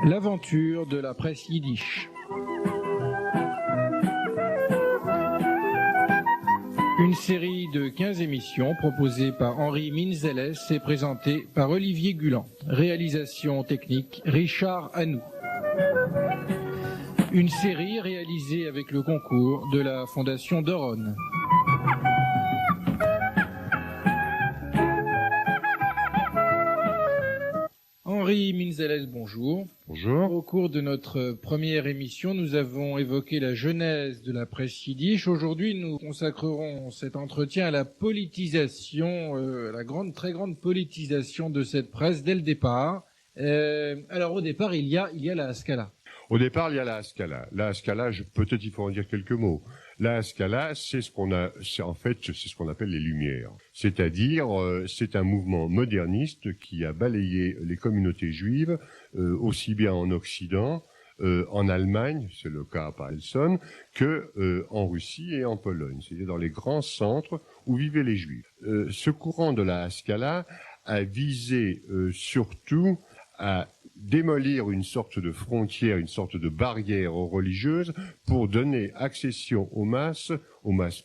L'aventure de la presse yiddish. Une série de 15 émissions proposées par Henri Minzeles et présentée par Olivier Gulan. Réalisation technique Richard Hanou. Une série réalisée avec le concours de la Fondation Doron. Henri Minzeles, bonjour. Bonjour. Au cours de notre première émission, nous avons évoqué la genèse de la presse yiddish. Aujourd'hui, nous consacrerons cet entretien à la politisation, très grande politisation de cette presse dès le départ. Alors au départ, il y a la Haskalah. Au départ, il y a la Haskalah. La Haskalah, peut-être il faut en dire quelques mots. La Haskalah, c'est ce qu'on appelle les Lumières. C'est-à-dire, c'est un mouvement moderniste qui a balayé les communautés juives, aussi bien en Occident, en Allemagne, c'est le cas par Elson, que en Russie et en Pologne. C'est-à-dire dans les grands centres où vivaient les Juifs. Ce courant de la Haskalah a visé surtout à démolir une sorte de frontière, une sorte de barrière religieuse pour donner accession aux masses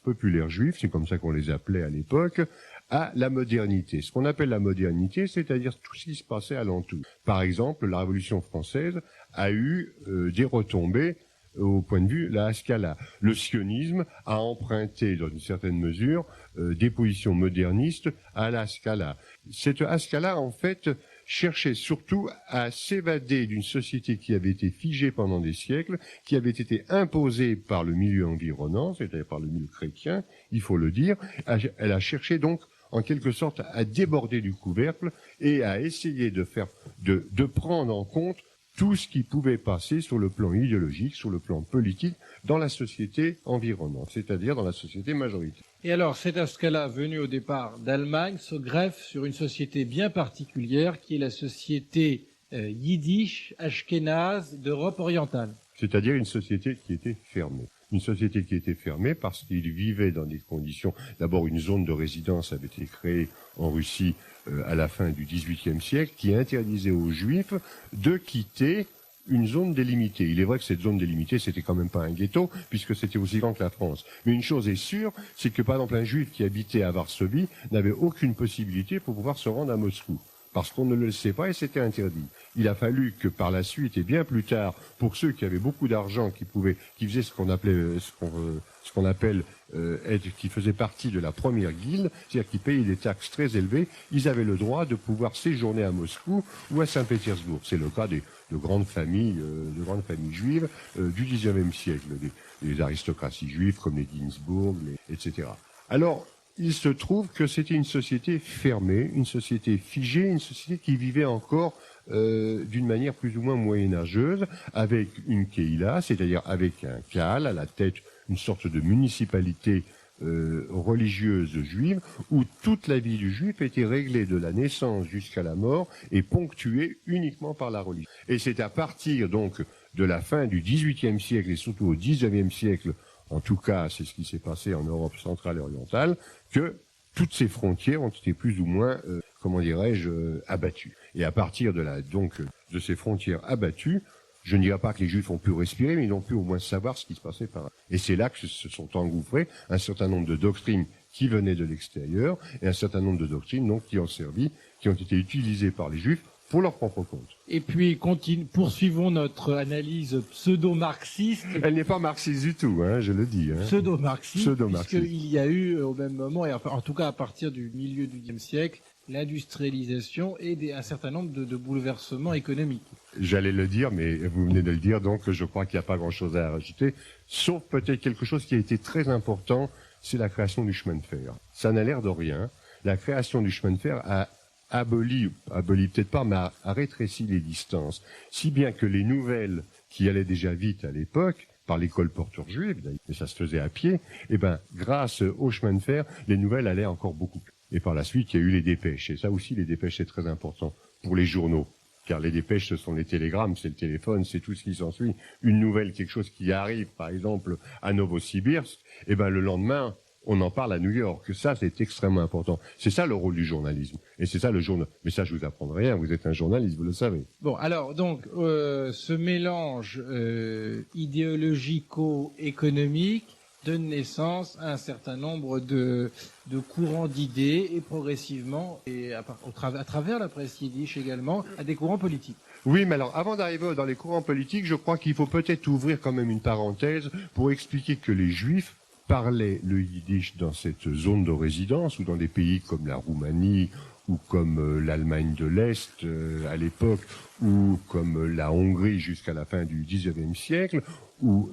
populaires juives, c'est comme ça qu'on les appelait à l'époque, à la modernité. Ce qu'on appelle la modernité, c'est-à-dire tout ce qui se passait alentour. Par exemple, la Révolution française a eu des retombées au point de vue la Haskalah. Le sionisme a emprunté, dans une certaine mesure, des positions modernistes à la Haskalah. Cette Haskalah, en fait, cherchait surtout à s'évader d'une société qui avait été figée pendant des siècles, qui avait été imposée par le milieu environnant, c'est-à-dire par le milieu chrétien, il faut le dire. Elle a cherché donc, en quelque sorte, à déborder du couvercle et à essayer de prendre en compte tout ce qui pouvait passer sur le plan idéologique, sur le plan politique, dans la société environnante, c'est-à-dire dans la société majoritaire. Et alors, cette Haskalah, venue au départ d'Allemagne, se greffe sur une société bien particulière, qui est la société yiddish, ashkénaze d'Europe orientale. C'est-à-dire une société qui était fermée. Une société qui était fermée parce qu'ils vivaient dans des conditions... D'abord, une zone de résidence avait été créée en Russie à la fin du XVIIIe siècle, qui interdisait aux Juifs de quitter une zone délimitée. Il est vrai que cette zone délimitée, c'était quand même pas un ghetto, puisque c'était aussi grand que la France. Mais une chose est sûre, c'est que par exemple un Juif qui habitait à Varsovie n'avait aucune possibilité pour pouvoir se rendre à Moscou. Parce qu'on ne le sait pas et c'était interdit. Il a fallu que par la suite et bien plus tard, pour ceux qui avaient beaucoup d'argent, qui faisaient qui faisaient partie de la première guilde, c'est-à-dire qui payaient des taxes très élevées, ils avaient le droit de pouvoir séjourner à Moscou ou à Saint-Pétersbourg. C'est le cas de grandes familles juives du XIXe siècle, des aristocraties juives comme les Ginsburg, etc. Alors, il se trouve que c'était une société fermée, une société figée, une société qui vivait encore d'une manière plus ou moins moyenâgeuse, avec une Keïla, c'est-à-dire avec un Kahal à la tête, une sorte de municipalité religieuse juive, où toute la vie du juif était réglée de la naissance jusqu'à la mort et ponctuée uniquement par la religion. Et c'est à partir donc de la fin du XVIIIe siècle et surtout au XIXe siècle, en tout cas c'est ce qui s'est passé en Europe centrale et orientale, que toutes ces frontières ont été plus ou moins, abattues. Et à partir de ces frontières abattues, je ne dirais pas que les Juifs ont pu respirer, mais ils ont pu au moins savoir ce qui se passait par là. Et c'est là que se sont engouffrés un certain nombre de doctrines qui venaient de l'extérieur, et un certain nombre de doctrines donc qui ont été utilisées par les Juifs pour leur propre compte. Et puis, poursuivons notre analyse pseudo-marxiste. Elle n'est pas marxiste du tout, je le dis. Pseudo-marxiste, puisqu'il y a eu au même moment, et en tout cas à partir du milieu du XXe siècle, l'industrialisation et un certain nombre de bouleversements économiques. J'allais le dire, mais vous venez de le dire, donc je crois qu'il n'y a pas grand-chose à rajouter, sauf peut-être quelque chose qui a été très important, c'est la création du chemin de fer. Ça n'a l'air de rien. La création du chemin de fer a aboli peut-être pas, mais a rétréci les distances. Si bien que les nouvelles qui allaient déjà vite à l'époque, par les colporteurs juifs, mais ça se faisait à pied, grâce au chemin de fer, les nouvelles allaient encore beaucoup plus. Et par la suite, il y a eu les dépêches. Et ça aussi, les dépêches, c'est très important pour les journaux. car les dépêches, ce sont les télégrammes, c'est le téléphone, c'est tout ce qui s'ensuit. Une nouvelle, quelque chose qui arrive, par exemple, à Novosibirsk, et ben le lendemain, on en parle à New York. Ça, c'est extrêmement important. C'est ça le rôle du journalisme. Et c'est ça le journal. Mais ça, je vous apprends rien. Vous êtes un journaliste, vous le savez. Bon, alors, donc, ce mélange idéologico-économique donne naissance à un certain nombre de courants d'idées et progressivement, et à travers la presse yiddish également, à des courants politiques. Oui, mais alors, avant d'arriver dans les courants politiques, je crois qu'il faut peut-être ouvrir quand même une parenthèse pour expliquer que les Juifs parlaient le yiddish dans cette zone de résidence ou dans des pays comme la Roumanie ou comme l'Allemagne de l'Est à l'époque ou comme la Hongrie jusqu'à la fin du XIXe siècle ou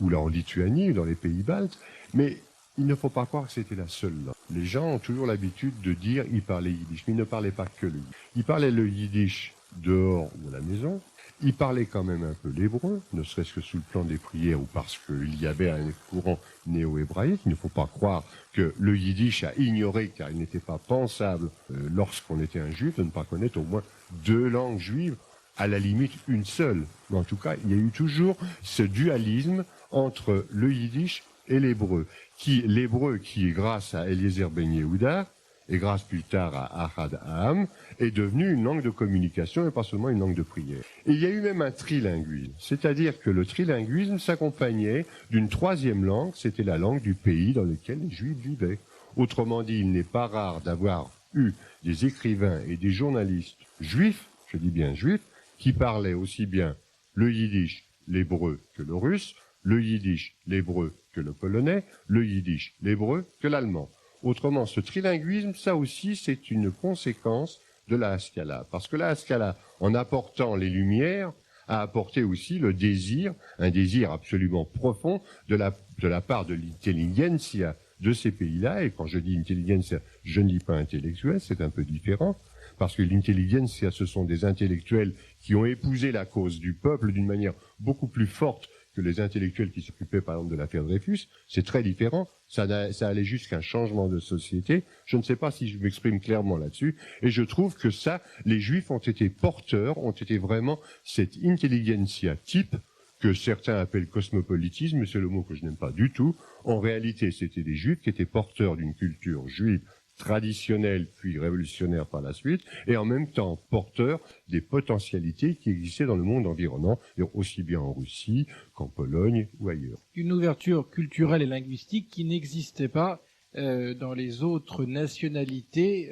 là en Lituanie, dans les pays baltes, mais il ne faut pas croire que c'était la seule langue. Les gens ont toujours l'habitude de dire ils parlaient yiddish, mais ils ne parlaient pas que le yiddish. Ils parlaient le yiddish dehors ou à la maison, ils parlaient quand même un peu l'hébreu, ne serait-ce que sous le plan des prières ou parce qu'il y avait un courant néo-hébraïque. Il ne faut pas croire que le yiddish a ignoré, car il n'était pas pensable lorsqu'on était un juif, de ne pas connaître au moins 2 langues juives, à la limite une seule. Mais en tout cas, il y a eu toujours ce dualisme entre le yiddish et l'hébreu, l'hébreu qui, grâce à Eliezer Ben Yehuda, et grâce plus tard à Ahad Ha'am, est devenu une langue de communication et pas seulement une langue de prière. Et il y a eu même un trilinguisme, c'est-à-dire que le trilinguisme s'accompagnait d'une 3e langue, c'était la langue du pays dans lequel les Juifs vivaient. Autrement dit, il n'est pas rare d'avoir eu des écrivains et des journalistes juifs, je dis bien juifs, qui parlaient aussi bien le yiddish, l'hébreu que le russe, le yiddish, l'hébreu que le polonais, le yiddish, l'hébreu que l'allemand. Autrement, ce trilinguisme, ça aussi, c'est une conséquence de la Haskalah. Parce que la Haskalah, en apportant les Lumières, a apporté aussi le désir, un désir absolument profond de la part de l'intelligentsia de ces pays-là. Et quand je dis intelligentsia, je ne dis pas intellectuel, c'est un peu différent. Parce que l'intelligentsia, ce sont des intellectuels qui ont épousé la cause du peuple d'une manière beaucoup plus forte que les intellectuels qui s'occupaient par exemple de l'affaire Dreyfus. C'est très différent. Ça allait jusqu'à un changement de société. Je ne sais pas si je m'exprime clairement là-dessus. Et je trouve que ça, les Juifs ont été porteurs, ont été vraiment cette intelligentsia type que certains appellent cosmopolitisme, mais c'est le mot que je n'aime pas du tout. En réalité, c'était des Juifs qui étaient porteurs d'une culture juive traditionnelle puis révolutionnaire par la suite, et en même temps porteur des potentialités qui existaient dans le monde environnant, aussi bien en Russie qu'en Pologne ou ailleurs. Une ouverture culturelle et linguistique qui n'existait pas dans les autres nationalités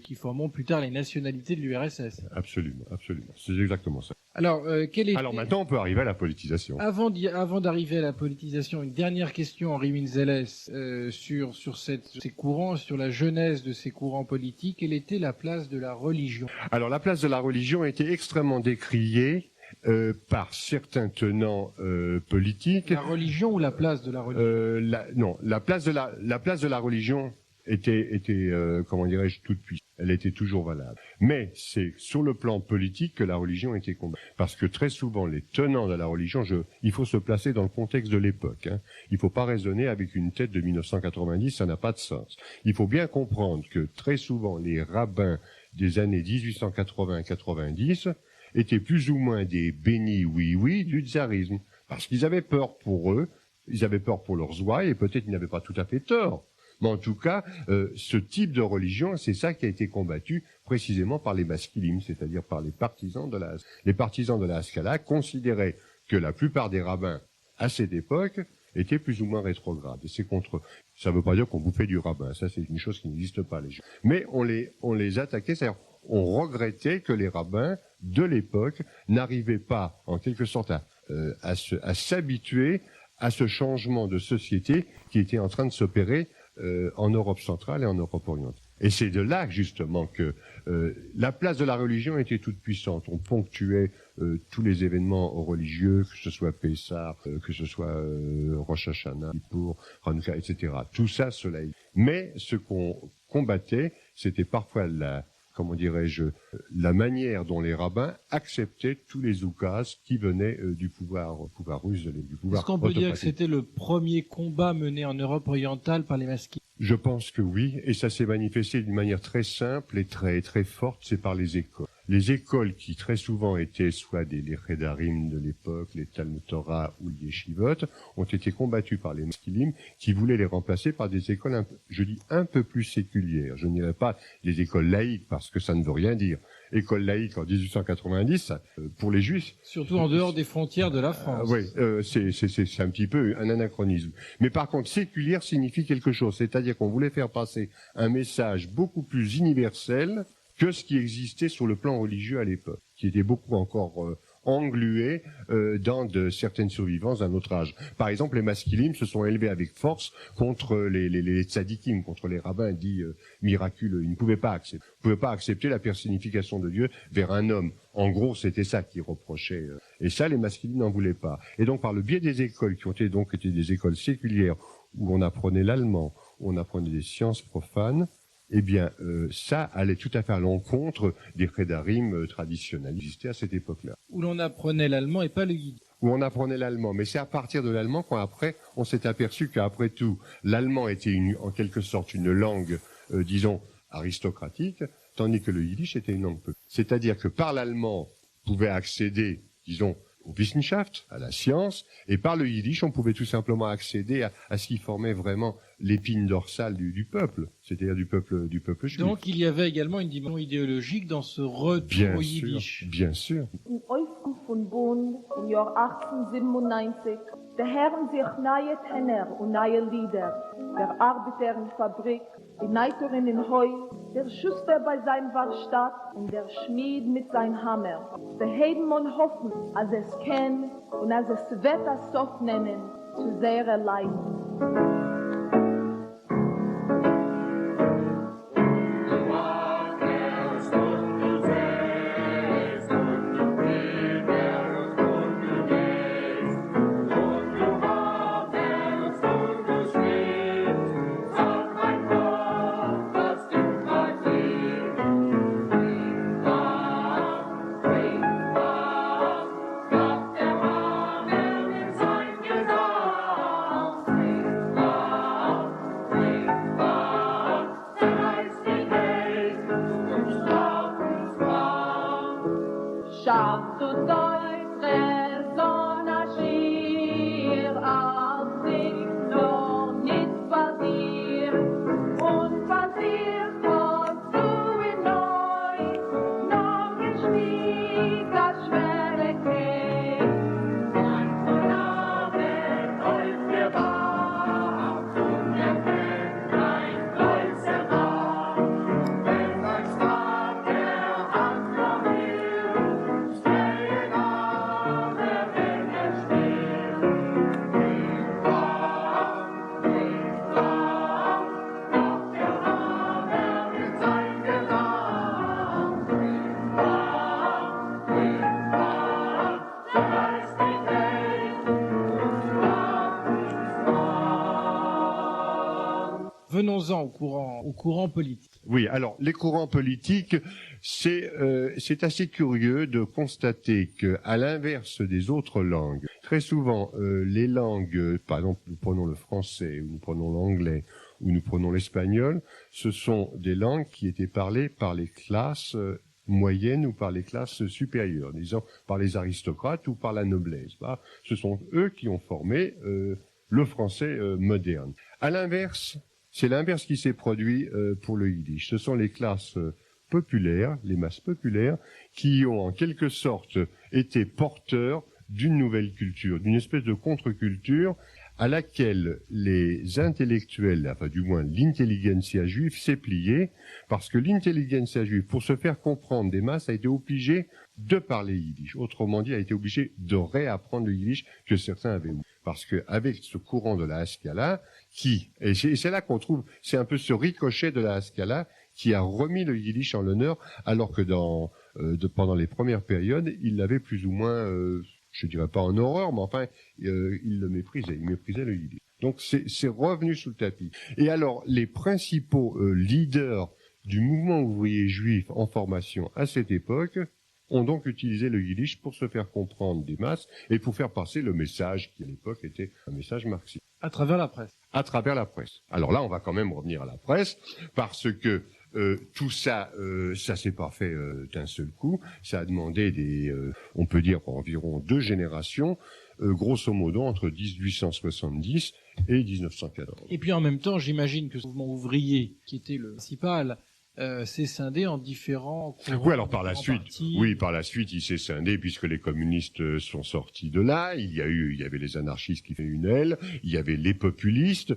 qui formeront plus tard les nationalités de l'URSS. Absolument, absolument. C'est exactement ça. Alors, Alors maintenant, on peut arriver à la politisation. Avant d'arriver à la politisation, une dernière question, Henri Winzeles, sur ces courants, sur la genèse de ces courants politiques. Quelle était la place de la religion? Alors, la place de la religion a été extrêmement décriée par certains tenants politiques. La religion ou la place de la religion? Non, la place de la religion était comment dirais-je, toute puissante. Elle était toujours valable. Mais c'est sur le plan politique que la religion était combattue. Parce que très souvent, les tenants de la religion, il faut se placer dans le contexte de l'époque. Il ne faut pas raisonner avec une tête de 1990, ça n'a pas de sens. Il faut bien comprendre que très souvent, les rabbins des années 1880-90 étaient plus ou moins des bénis oui-oui du tsarisme. Parce qu'ils avaient peur pour eux, ils avaient peur pour leurs ouailles, et peut-être ils n'avaient pas tout à fait tort. Mais en tout cas, ce type de religion, c'est ça qui a été combattu précisément par les maskilim, c'est-à-dire par les partisans de la Haskalah, considéraient que la plupart des rabbins à cette époque étaient plus ou moins rétrogrades. Et c'est contre eux. Ça ne veut pas dire qu'on bouffait du rabbin, ça c'est une chose qui n'existe pas. Les gens. Mais on les attaquait, c'est-à-dire on regrettait que les rabbins de l'époque n'arrivaient pas, en quelque sorte, à s'habituer à ce changement de société qui était en train de s'opérer en Europe centrale et en Europe orientale. Et c'est de là, justement, que la place de la religion était toute puissante. On ponctuait tous les événements religieux, que ce soit Pessah, que ce soit Rosh Hashanah, Kippour, Hanouka, etc. Tout ça, cela est. Mais ce qu'on combattait, c'était parfois la manière dont les rabbins acceptaient tous les oukas qui venaient du pouvoir russe, du pouvoir. Est-ce qu'on peut dire que c'était le premier combat mené en Europe orientale par les maskilim? Je pense que oui, et ça s'est manifesté d'une manière très simple et très, très forte, c'est par les écoles. les écoles qui très souvent étaient soit les Chedarim de l'époque, les Talmud Torah ou les Yeshivot, ont été combattues par les Maskilim qui voulaient les remplacer par des écoles, un peu plus séculières. Je ne dirais pas des écoles laïques parce que ça ne veut rien dire. École laïque en 1890, pour les Juifs. Surtout en dehors des frontières de la France. Oui, c'est un petit peu un anachronisme. Mais par contre, séculière signifie quelque chose. C'est-à-dire qu'on voulait faire passer un message beaucoup plus universel que ce qui existait sur le plan religieux à l'époque, qui était beaucoup encore englué dans certaines survivances d'un autre âge. Par exemple, les Maskilim se sont élevés avec force contre les tzadikim, contre les rabbins dits miraculeux. Ils ne pouvaient pas accepter la personnification de Dieu vers un homme. En gros, c'était ça qu'ils reprochaient. Et ça, les Maskilim n'en voulaient pas. Et donc, par le biais des écoles qui ont été des écoles séculières, où on apprenait l'allemand, où on apprenait des sciences profanes, eh bien, ça allait tout à fait à l'encontre des Chedarim traditionnels qui existaient à cette époque-là. Où l'on apprenait l'allemand et pas le yiddish. Où on apprenait l'allemand. Mais c'est à partir de l'allemand qu'après, on s'est aperçu qu'après tout, l'allemand était en quelque sorte une langue, disons, aristocratique, tandis que le yiddish était une langue peu. C'est-à-dire que par l'allemand, on pouvait accéder, disons, au Wissenschaft, à la science, et par le yiddish, on pouvait tout simplement accéder à ce qui formait vraiment l'épine dorsale du peuple, c'est-à-dire du peuple juif. Donc il y avait également une dimension idéologique dans ce retour au yiddish. Bien sûr. Im Ausruf von Bonn im Jahr 1897 der Herren sich neue Tenor und neue Lieder, der Arbeiter in Fabrik, die Neiterin in Heu, der Schuster bei seinem Werkstatt und der Schmied mit seinem Hammer. Der Heiden man hoffen, als es kennt und als es wird das Sof nennen, zu sehr leiden. Venons-en au courant politique. Oui, alors les courants politiques, c'est assez curieux de constater que, à l'inverse des autres langues, très souvent les langues, par exemple, nous prenons le français, ou nous prenons l'anglais, ou nous prenons l'espagnol, ce sont des langues qui étaient parlées par les classes moyennes ou par les classes supérieures, disons par les aristocrates ou par la noblesse. Ce sont eux qui ont formé le français moderne. À l'inverse, c'est l'inverse qui s'est produit pour le yiddish. Ce sont les classes populaires, les masses populaires, qui ont en quelque sorte été porteurs d'une nouvelle culture, d'une espèce de contre-culture à laquelle les intellectuels, enfin du moins l'intelligentsia juive, s'est pliée, parce que l'intelligentsia juive, pour se faire comprendre des masses, a été obligée de parler yiddish. Autrement dit, a été obligée de réapprendre le yiddish que certains avaient oublié. Parce que avec ce courant de la Haskalah, et c'est là qu'on trouve, c'est un peu ce ricochet de la Haskalah qui a remis le yiddish en l'honneur, alors que pendant les premières périodes, il l'avait plus ou moins, je dirais pas en horreur, mais enfin, il le méprisait, il méprisait le yiddish. Donc c'est revenu sous le tapis. Et alors, les principaux leaders du mouvement ouvrier juif en formation à cette époque ont donc utilisé le yiddish pour se faire comprendre des masses et pour faire passer le message qui à l'époque était un message marxiste. À travers la presse. À travers la presse. Alors là, on va quand même revenir à la presse, parce que Tout ça, ça s'est pas fait d'un seul coup. Ça a demandé on peut dire environ 2 générations, grosso modo entre 1870 et 1914. Et puis en même temps, j'imagine que ce mouvement ouvrier, qui était le principal, s'est scindé en différents courants. Oui, alors par la suite, il s'est scindé puisque les communistes sont sortis de là. Il y avait les anarchistes qui fait une aile, il y avait les populistes,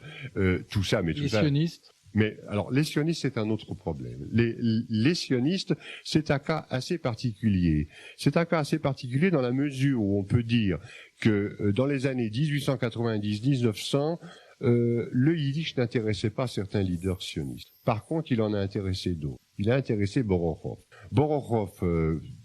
tout ça, mais tout ça. Les sionistes. Mais alors, les sionistes, c'est un autre problème. Les sionistes, c'est un cas assez particulier. C'est un cas assez particulier dans la mesure où on peut dire que dans les années 1890-1900, le yiddish n'intéressait pas certains leaders sionistes. Par contre, il en a intéressé d'autres. Il a intéressé Borochov. Borochov,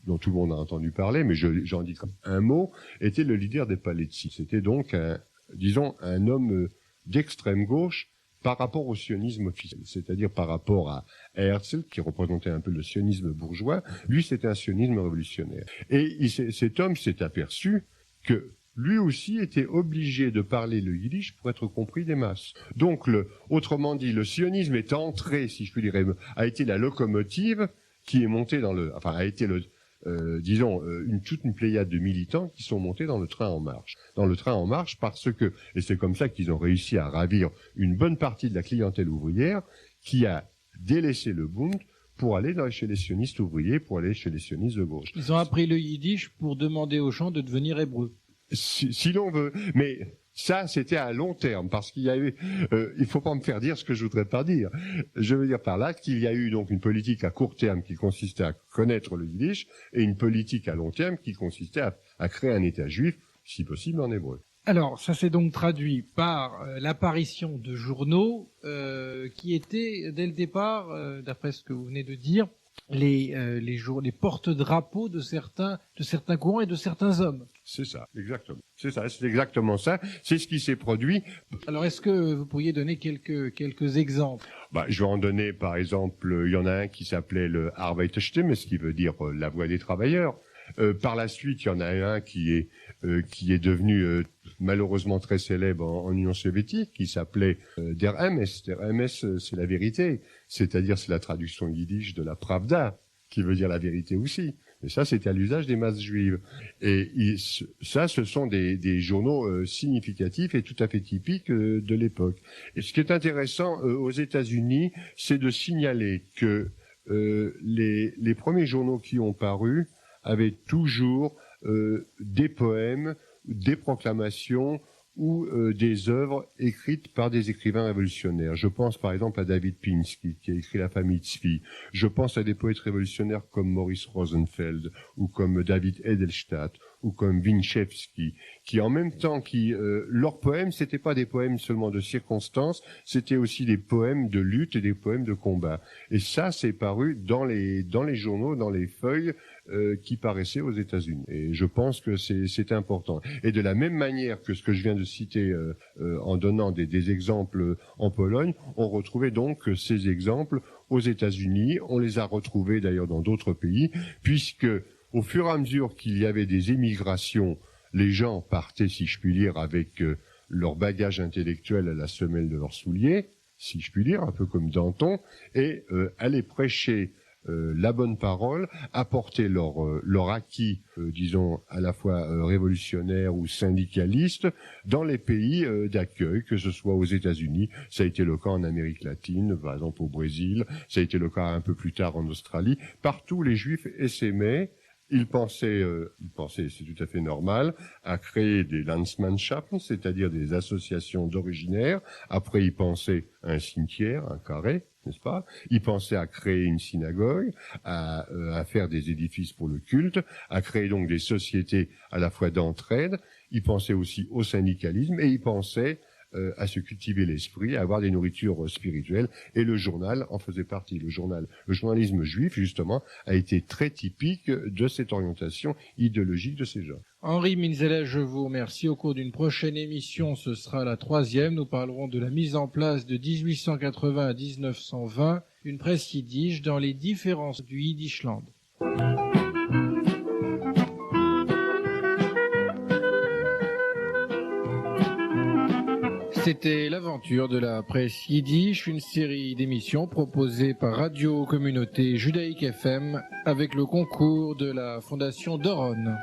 dont tout le monde a entendu parler, mais j'en dis comme un mot, était le leader des Paletsis. C'était donc un homme d'extrême gauche par rapport au sionisme officiel, c'est-à-dire par rapport à Herzl, qui représentait un peu le sionisme bourgeois. Lui, c'était un sionisme révolutionnaire. Et cet homme s'est aperçu que lui aussi était obligé de parler le yiddish pour être compris des masses. Donc, autrement dit, le sionisme est entré, si je puis dire, a été la locomotive qui est montée a été toute une pléiade de militants qui sont montés dans le train en marche. Dans le train en marche parce que, et c'est comme ça qu'ils ont réussi à ravir une bonne partie de la clientèle ouvrière qui a délaissé le Bund pour aller chez les sionistes ouvriers, pour aller chez les sionistes de gauche. Ils ont appris le yiddish pour demander aux gens de devenir hébreux. Si l'on veut, mais ça, c'était à long terme, parce qu'il y a eu, il faut pas me faire dire ce que je voudrais pas dire. Je veux dire par là qu'il y a eu donc une politique à court terme qui consistait à connaître le yiddish, et une politique à long terme qui consistait à créer un État juif, si possible en hébreu. Alors, ça s'est donc traduit par l'apparition de journaux qui étaient, dès le départ, d'après ce que vous venez de dire, les porte-drapeaux de certains courants et de certains hommes. C'est ça, exactement. C'est exactement ça. C'est ce qui s'est produit. Alors, est-ce que vous pourriez donner quelques exemples? Je vais en donner, par exemple, il y en a un qui s'appelait le Arbeiterstimme, ce qui veut dire la voix des travailleurs. Par la suite, il y en a un qui est devenu malheureusement très célèbre en Union soviétique, qui s'appelait Der Emes. Der Emes, c'est la vérité, c'est-à-dire c'est la traduction yiddish de la Pravda, qui veut dire la vérité aussi. Mais ça, c'était à l'usage des masses juives. Et ce sont des journaux significatifs et tout à fait typiques de l'époque. Et ce qui est intéressant aux États-Unis, c'est de signaler que les premiers journaux qui ont paru avaient toujours des poèmes, des proclamations ou des œuvres écrites par des écrivains révolutionnaires. Je pense par exemple à David Pinsky, qui a écrit La famille Tzvi. Je pense à des poètes révolutionnaires comme Maurice Rosenfeld, ou comme David Edelstadt, ou comme Winchevsky, qui en même temps, leurs poèmes, c'était pas des poèmes seulement de circonstances, c'était aussi des poèmes de lutte et des poèmes de combat. Et ça, c'est paru dans les journaux, dans les feuilles qui paraissaient aux États-Unis. Et je pense que c'est important. Et de la même manière que ce que je viens de citer en donnant des exemples en Pologne, on retrouvait donc ces exemples aux États-Unis. On les a retrouvés d'ailleurs dans d'autres pays, puisque au fur et à mesure qu'il y avait des émigrations, les gens partaient, si je puis dire, avec leur bagage intellectuel à la semelle de leurs souliers, si je puis dire, un peu comme Danton, et allaient prêcher la bonne parole, apporter leur acquis, disons, à la fois révolutionnaire ou syndicaliste, dans les pays d'accueil, que ce soit aux États-Unis, ça a été le cas en Amérique latine, par exemple au Brésil, ça a été le cas un peu plus tard en Australie. Partout, les Juifs essaimaient. Ils pensaient, c'est tout à fait normal, à créer des Landsmannschaften, c'est-à-dire des associations d'originaires. Après, ils pensaient à un cimetière, un carré, n'est-ce pas? Ils pensaient à créer une synagogue, à faire des édifices pour le culte, à créer donc des sociétés à la fois d'entraide. Ils pensaient aussi au syndicalisme et ils pensaient à se cultiver l'esprit, à avoir des nourritures spirituelles, et le journal en faisait partie. Le journalisme juif, justement, a été très typique de cette orientation idéologique de ces gens. Henri Minzela, je vous remercie. Au cours d'une prochaine émission, ce sera la 3e, nous parlerons de la mise en place de 1880 à 1920, une presse yiddish dans les différences du Yiddishland. C'était l'aventure de la presse yiddish, une série d'émissions proposées par Radio Communauté Judaïque FM avec le concours de la Fondation Doron.